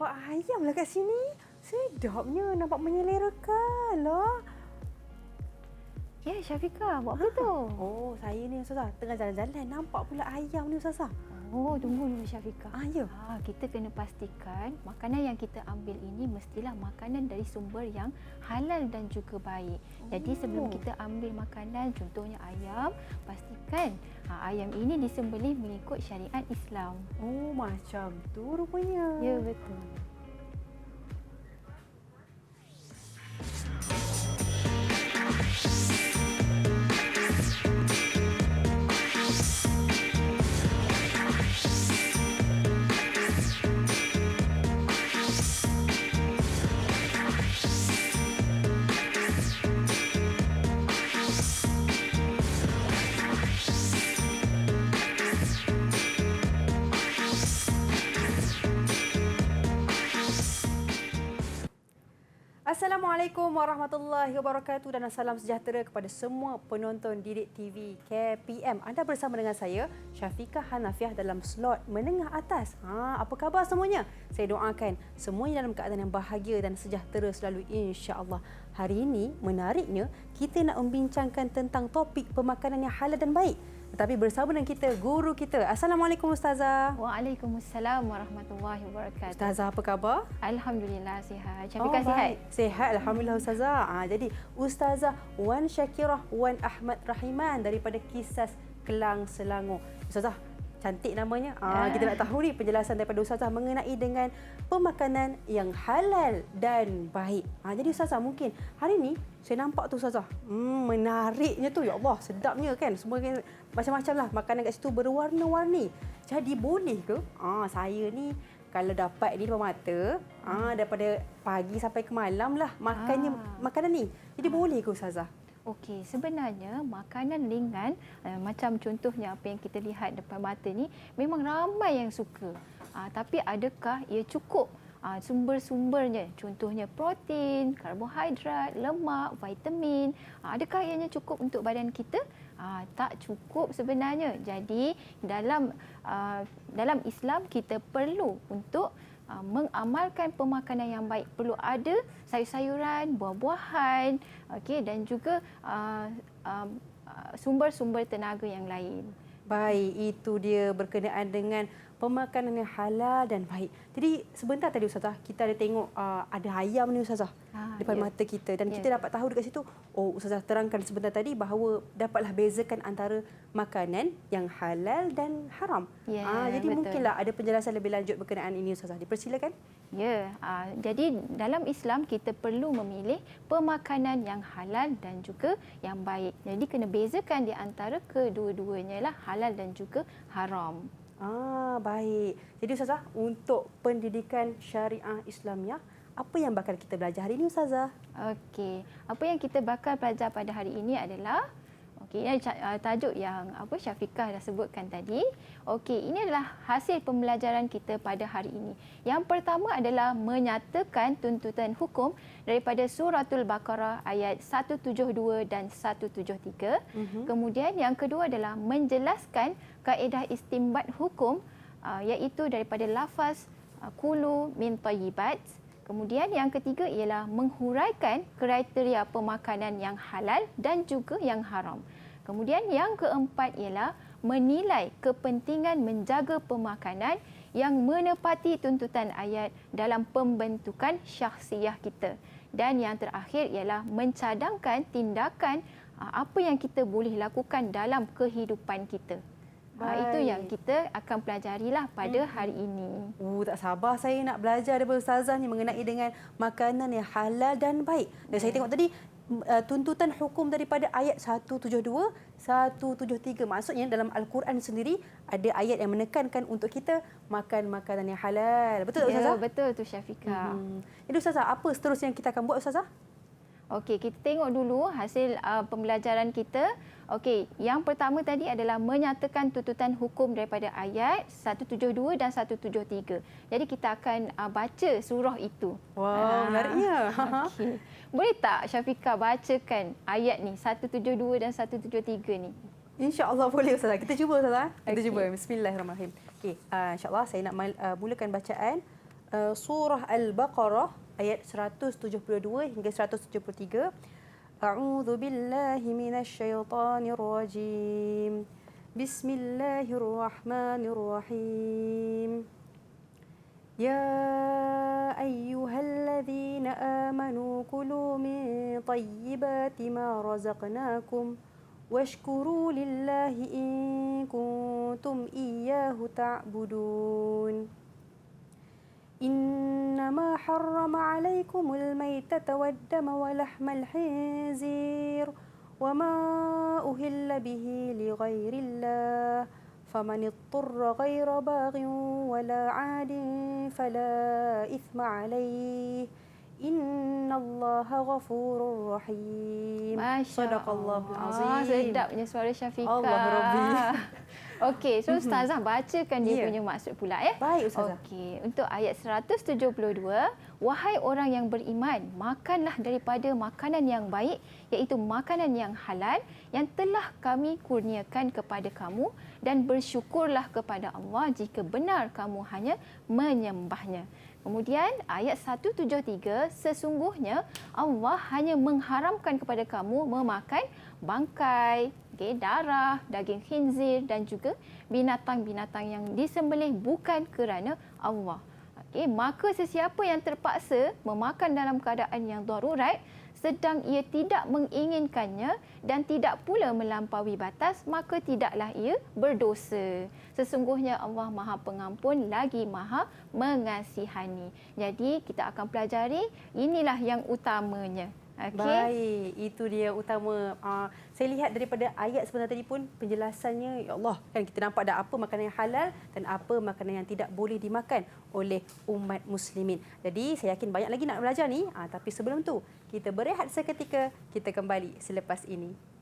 nampak ayam lah kat sini. Sedapnya, nampak menyelerakan lah. Ya, Syafiqah, buat apa tu? Oh, saya ni Ustazah, tengah jalan-jalan nampak pula ayam ni Ustazah. Oh, tunggu dulu Syafiqah. Ya. Kita kena pastikan makanan yang kita ambil ini mestilah makanan dari sumber yang halal dan juga baik. Jadi sebelum kita ambil makanan, contohnya ayam, pastikan ayam ini disembelih mengikut syariat Islam. Oh, macam tu rupanya. Ya, betul. Assalamualaikum warahmatullahi wabarakatuh dan salam sejahtera kepada semua penonton Didik TV KPM. Anda bersama dengan saya, Syafiqah Hanafiah dalam slot menengah atas. Apa khabar semuanya? Saya doakan semuanya dalam keadaan yang bahagia dan sejahtera selalu insya-Allah. Hari ini menariknya kita nak membincangkan tentang topik pemakanan yang halal dan baik. Tetapi bersama dengan kita guru kita. Assalamualaikum Ustazah. Waalaikumsalam warahmatullahi wabarakatuh. Ustazah, apa khabar? Alhamdulillah sihat. Syafiqah sihat? Sihat, alhamdulillah Ustazah. Jadi Ustazah Wan Syakirah Wan Ahmad Rahiman daripada Kisas Kelang Selangor. Ustazah, cantik namanya. Kita nak tahu ni penjelasan daripada Ustazah mengenai dengan pemakanan yang halal dan baik. Jadi Ustazah, mungkin hari ni saya nampak tu Ustazah, menariknya tu. Ya Allah, sedapnya kan. Semua macam-macam lah makanan kat situ berwarna-warni. Jadi boleh ke saya ni kalau dapat ni depan mata, daripada pagi sampai ke malam lah makannya makanan ni. Jadi boleh ke Ustazah? Okey, sebenarnya makanan ringan macam contohnya apa yang kita lihat depan mata ni memang ramai yang suka. Tapi adakah ia cukup sumber-sumbernya? Contohnya protein, karbohidrat, lemak, vitamin. Adakah ianya cukup untuk badan kita? Tak cukup sebenarnya. Jadi dalam Islam kita perlu untuk mengamalkan pemakanan yang baik. Perlu ada sayur-sayuran, buah-buahan, dan juga sumber-sumber tenaga yang lain. Baik, itu dia berkenaan dengan pemakanan yang halal dan baik. Jadi sebentar tadi Ustazah, kita ada tengok ada ayam ni Ustazah depan mata kita dan kita dapat tahu dekat situ, Ustazah terangkan sebentar tadi bahawa dapatlah bezakan antara makanan yang halal dan haram. Jadi betul. Mungkinlah ada penjelasan lebih lanjut berkenaan ini Ustazah. Dipersilakan. Jadi dalam Islam kita perlu memilih pemakanan yang halal dan juga yang baik. Jadi kena bezakan di antara kedua-duanya lah, halal dan juga haram. Baik. Jadi Ustazah, untuk pendidikan syariah Islamiah, apa yang bakal kita belajar hari ini Ustazah? Okey, apa yang kita bakal belajar pada hari ini adalah ini tajuk yang Syafiqah dah sebutkan tadi. Ini adalah hasil pembelajaran kita pada hari ini. Yang pertama adalah menyatakan tuntutan hukum daripada Suratul Baqarah ayat 172 dan 173. Kemudian yang kedua adalah menjelaskan kaedah istinbat hukum iaitu daripada lafaz kulu min thayyibat. Kemudian yang ketiga ialah menghuraikan kriteria pemakanan yang halal dan juga yang haram. Kemudian yang keempat ialah menilai kepentingan menjaga pemakanan yang menepati tuntutan ayat dalam pembentukan syakhsiah kita. Dan yang terakhir ialah mencadangkan tindakan apa yang kita boleh lakukan dalam kehidupan kita. Itu yang kita akan pelajarilah pada hari ini. Tak sabar saya nak belajar daripada Ustazah ni mengenai dengan makanan yang halal dan baik. Dan saya tengok tadi tuntutan hukum daripada ayat 172, 173. Maksudnya dalam Al-Quran sendiri ada ayat yang menekankan untuk kita makan makanan yang halal. Betul tak Ustazah? Betul tu Syafiqah. Jadi Ustazah, apa seterusnya yang kita akan buat Ustazah? Kita tengok dulu hasil pembelajaran kita. Yang pertama tadi adalah menyatakan tuntutan hukum daripada ayat 172 dan 173. Jadi kita akan baca surah itu. Wow, menariknya. Boleh tak Syafiqah bacakan ayat ni 172 dan 173 ni? InsyaAllah boleh Ustazah. Kita cuba Ustazah. Kita cuba. Bismillahirrahmanirrahim. InsyaAllah saya nak mulakan bacaan surah Al-Baqarah ayat 172 hingga 173. A'udzu billahi minasyaitonir rajim. Bismillahirrahmanirrahim. Ya ayyuhalladzina amanu kulu min thayyibati ma razaqnakum washkuru lillahi in kuntum iyyahu ta'budun. إنما حرم عليكم الميتة والدم ولحم الخنزير وما أهل به لغير الله فمن اضطر غير باغ ولا عاد فلا إثم عليه إن الله غفور رحيم. صدق الله العظيم. Sedapnya suara Syafiqah. Allah Rabbi. Okey, so Ustazah bacakan dia punya maksud pula ya. Baik Ustazah. Okey, untuk ayat 172, wahai orang yang beriman, makanlah daripada makanan yang baik, iaitu makanan yang halal yang telah kami kurniakan kepada kamu, dan bersyukurlah kepada Allah jika benar kamu hanya menyembahnya. Kemudian ayat 173, sesungguhnya Allah hanya mengharamkan kepada kamu memakan bangkai, darah, daging khinzir dan juga binatang-binatang yang disembelih bukan kerana Allah. Maka sesiapa yang terpaksa memakan dalam keadaan yang darurat, sedang ia tidak menginginkannya dan tidak pula melampaui batas, maka tidaklah ia berdosa. Sesungguhnya Allah Maha Pengampun lagi Maha Mengasihani. Jadi kita akan pelajari inilah yang utamanya. Okay. Baik, itu dia utama. Saya lihat daripada ayat sebentar tadi pun penjelasannya, ya Allah, kan kita nampak ada apa makanan yang halal dan apa makanan yang tidak boleh dimakan oleh umat muslimin. Jadi saya yakin banyak lagi nak belajar ni, tapi sebelum tu kita berehat seketika, kita kembali selepas ini.